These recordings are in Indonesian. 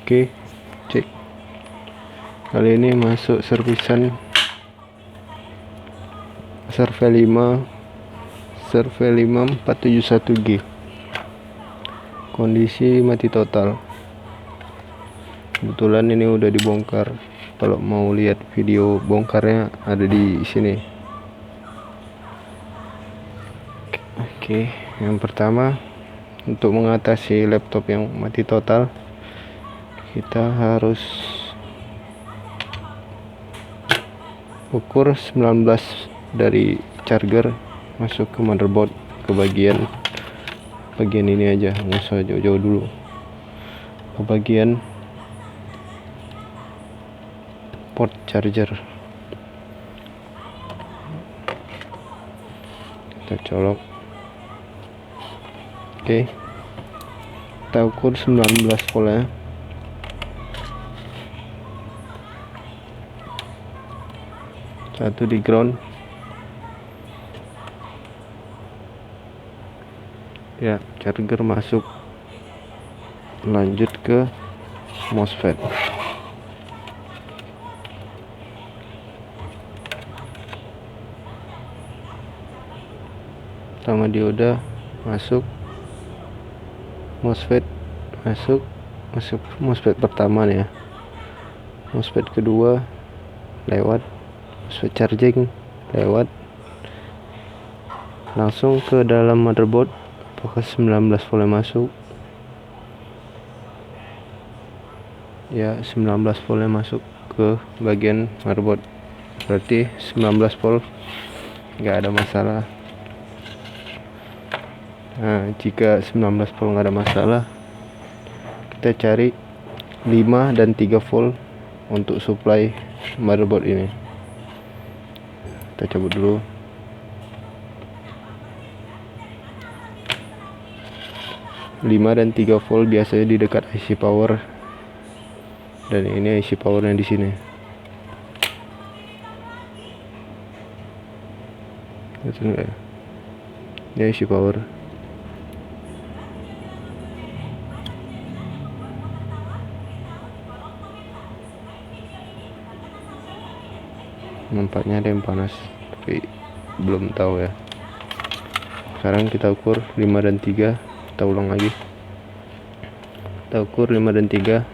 Oke, cek. Kali ini masuk servisan Survey 5 471G. Kondisi mati total. Kebetulan ini udah dibongkar. Kalau mau lihat video bongkarnya ada di sini. Oke, yang pertama, untuk mengatasi laptop yang mati total, kita harus ukur 19 dari charger masuk ke motherboard, ke bagian ini aja, nggak usah jauh-jauh dulu, ke bagian port charger. Kita colok. Oke, kita ukur 19 volt ya. Satu di ground ya, charger masuk, lanjut ke MOSFET. Sama dioda masuk, MOSFET masuk MOSFET pertama nih ya, MOSFET kedua lewat, MOSFET charging lewat, langsung ke dalam motherboard. Apakah 19 volt masuk? Ya, 19 volt masuk ke bagian motherboard, berarti 19 volt, nggak ada masalah. Nah, jika 19 volt nggak ada masalah, kita cari 5 dan 3 volt untuk supply motherboard ini. Kita cabut dulu. Lima dan 3 volt biasanya di dekat IC power, dan ini IC power yang di sini. Itu enggak ya? Ini IC power. Nampaknya ada yang panas, tapi belum tahu ya. Sekarang kita ukur 5 dan 3. Kita ulang lagi. Kita ukur 5 dan 3.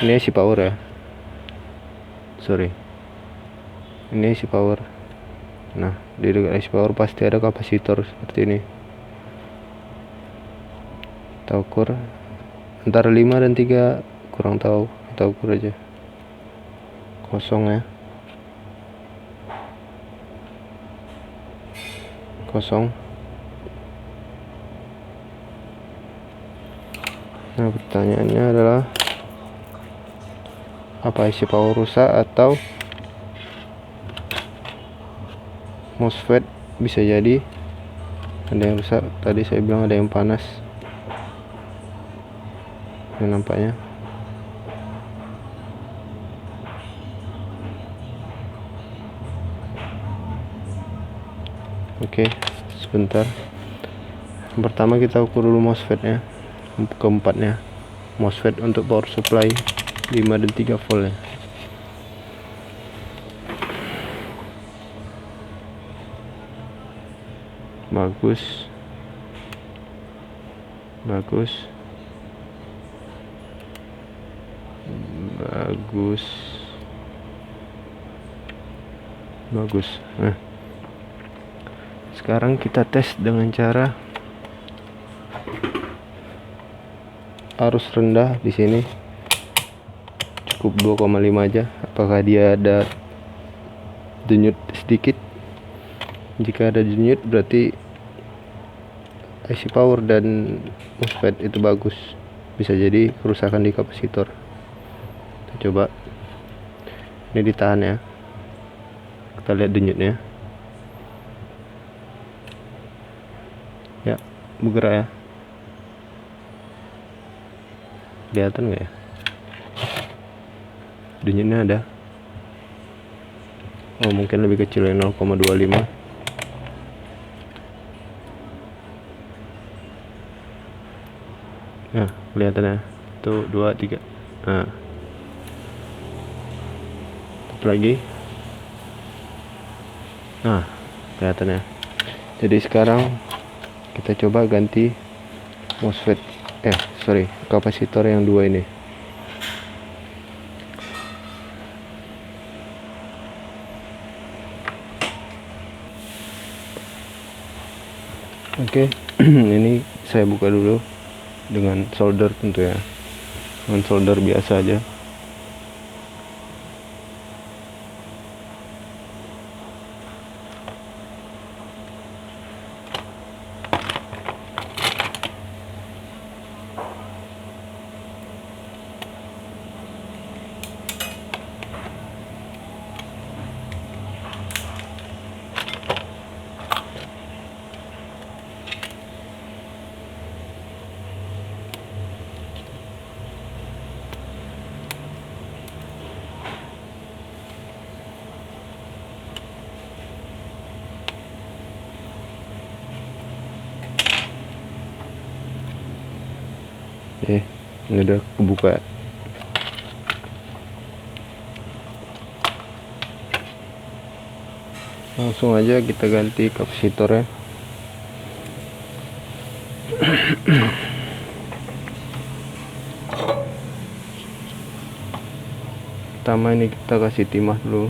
Ini IC power ya. Sorry. Ini IC power. Nah, di dekat IC power pasti ada kapasitor seperti ini. Kita ukur antara 5 dan 3, kurang tahu. Kita ukur aja. Kosong ya. Kosong. Nah, pertanyaannya adalah, apa IC power rusak atau MOSFET? Bisa jadi ada yang rusak. Tadi saya bilang ada yang panas. Ini nampaknya. Oke, sebentar. Yang pertama kita ukur dulu MOSFET-nya, keempatnya. MOSFET untuk power supply 5 dan 3 volt ya. Bagus. Nah, sekarang kita tes dengan cara arus rendah di sini. Cukup 2,5 aja. Apakah dia ada denyut sedikit? Jika ada denyut, berarti IC power dan MOSFET itu bagus. Bisa jadi kerusakan di kapasitor. Kita coba. Ini ditahan ya. Kita lihat denyutnya. Ya, bergerak ya. Kelihatan nggak ya? Denyutnya ada. Oh, mungkin lebih kecil ya, 0,25. Nah, kelihatan ya. 1 2 3. Nah, satu lagi. Nah, kelihatannya. Jadi sekarang kita coba ganti MOSFET, kapasitor yang 2 ini. Oke, ini saya buka dulu dengan solder tentu ya, dengan solder biasa aja. Ini udah kebuka. Langsung aja kita ganti kapasitornya. Pertama ini kita kasih timah dulu.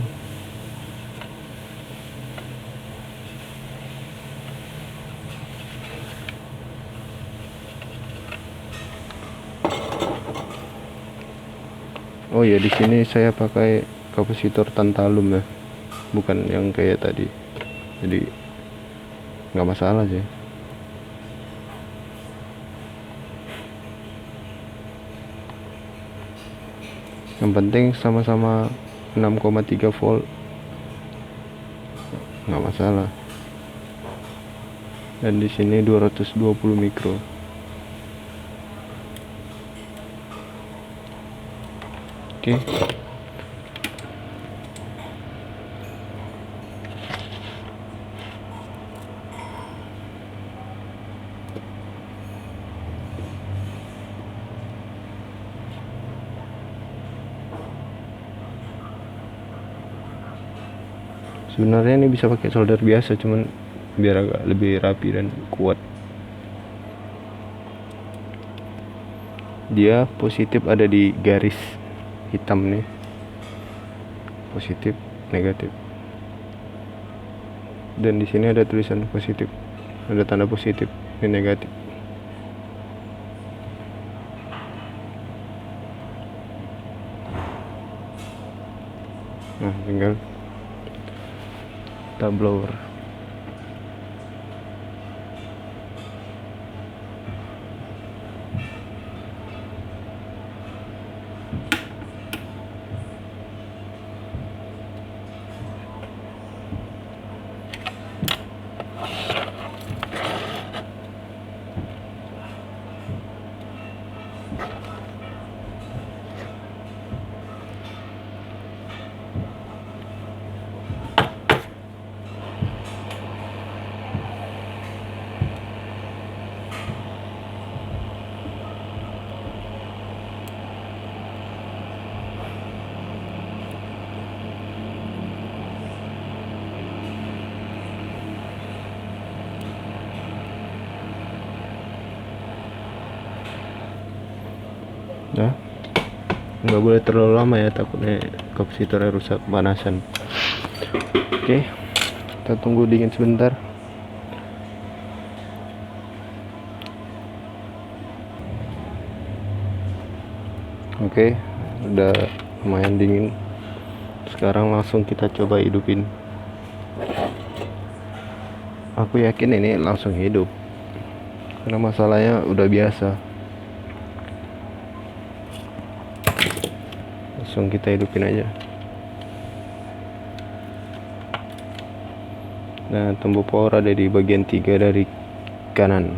Oh ya, di sini saya pakai kapasitor tantalum ya, bukan yang kayak tadi, jadi nggak masalah sih. Yang penting sama-sama 6,3 volt, nggak masalah. Dan di sini 220 mikro. Oke. Sebenarnya ini bisa pakai solder biasa, cuman biar agak lebih rapi dan kuat. Dia positif ada di garis hitam nih, positif negatif, dan di sini ada tulisan positif, ada tanda positif dan negatif. Nah, tinggal kita blower. Nah, nggak boleh terlalu lama ya, takutnya kapasitornya rusak panasan. Oke, kita tunggu dingin sebentar. Oke, udah lumayan dingin. Sekarang langsung kita coba hidupin. Aku yakin ini langsung hidup, karena masalahnya udah biasa. Langsung kita hidupin aja. Nah, tombol power ada di bagian 3 dari kanan.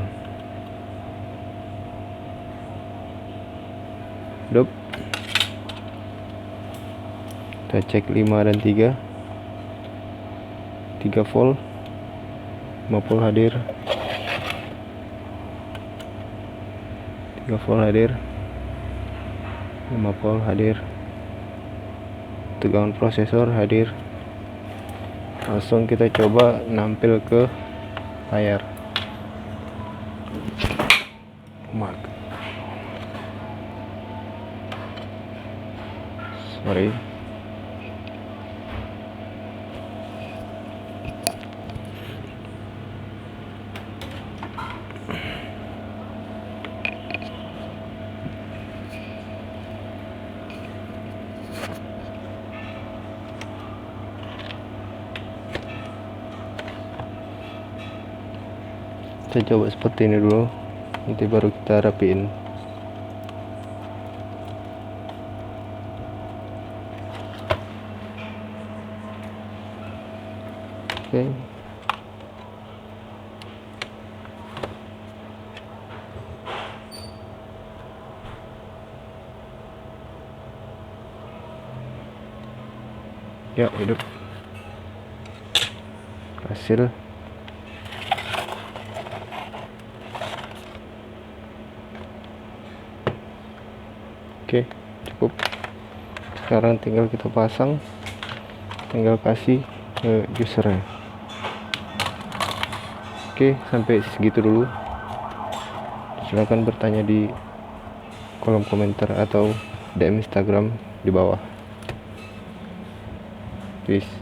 Hidup. Kita cek 5 dan 3 volt, 5 volt hadir, 3 volt hadir, 5 volt hadir, tegangan prosesor hadir. Langsung kita coba nampil ke layar. Sorry. Kita coba seperti ini dulu, nanti baru kita rapiin. Oke. Ya, hidup. Hasil. Oke, cukup. Sekarang tinggal kita pasang, tinggal kasih ke usernya. Oke, sampai segitu dulu. Silahkan bertanya di kolom komentar atau DM Instagram di bawah. Peace.